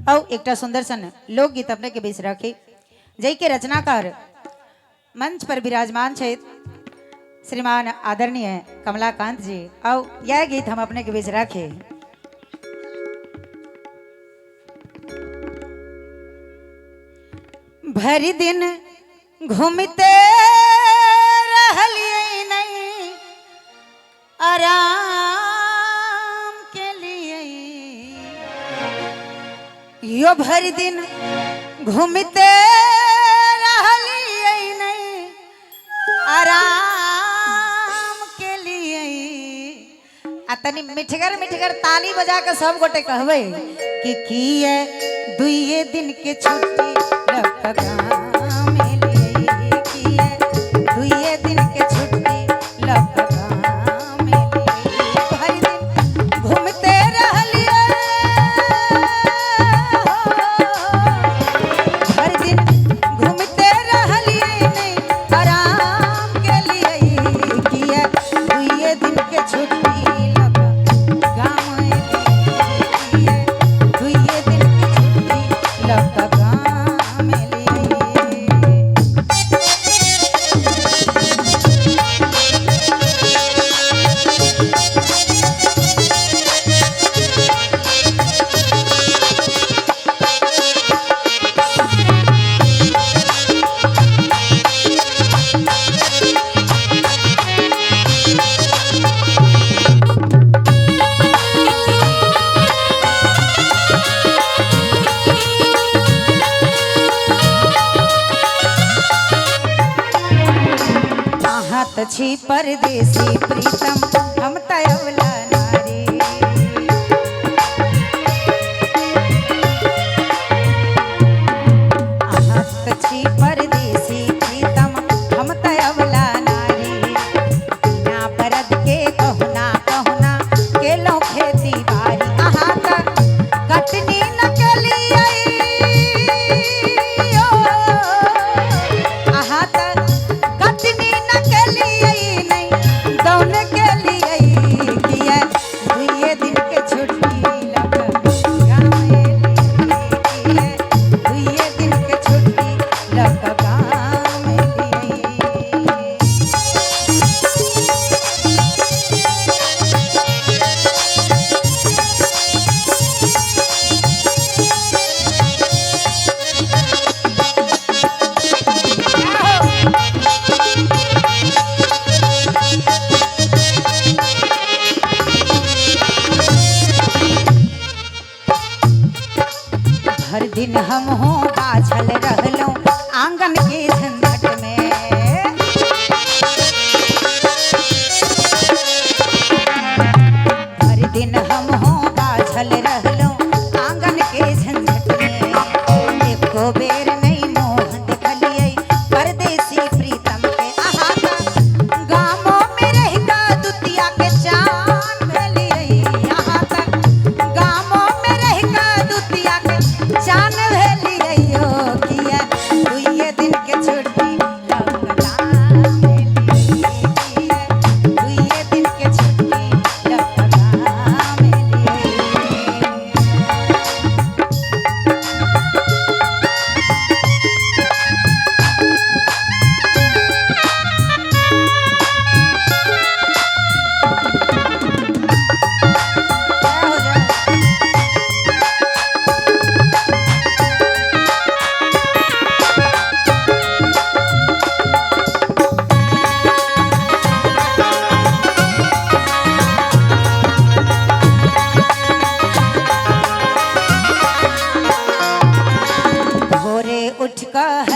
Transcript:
और एक सुंदर सन लोकगीत अपने के बीच रखे जय के रचनाकार मंच पर विराजमान है श्रीमान आदरणीय कमलाकांत जी। और यह गीत हम अपने के बीच रखे। भरी दिन घूमते रहलिए नहीं आराम के लिए यो भरी दिन घूमते रहलिए नहीं आराम के लिए तनी मिठगर मिठगर ताली बजा के सब गोटे कहबे कि किए दुइये दिन के छुट्टी छी परदेसी प्रीतम हम तयवला नारी आहत छी परदेसी प्रीतम हम तयवला नारी बिना बरद के कहना कहना के लो खेती बारी आहत कटनी न कलिए आहत कटनी न हर दिन हम हो बाझल रहलो आंगन के झंझट में हर दिन हम हो बाझल रहलो आंगन के झंझट में एको बेर नहीं मोह देखलिए परदेसी प्रीतम के आहत गामों में रह का दुतिया के चांद भेलिए आहत गामों में रह का दुतिया के जान भेलिए यो किया दुइये दिन के छुट्टी लपका मेलिए दुइये दिन के छुट्टी लपका मेलिए। उठ कर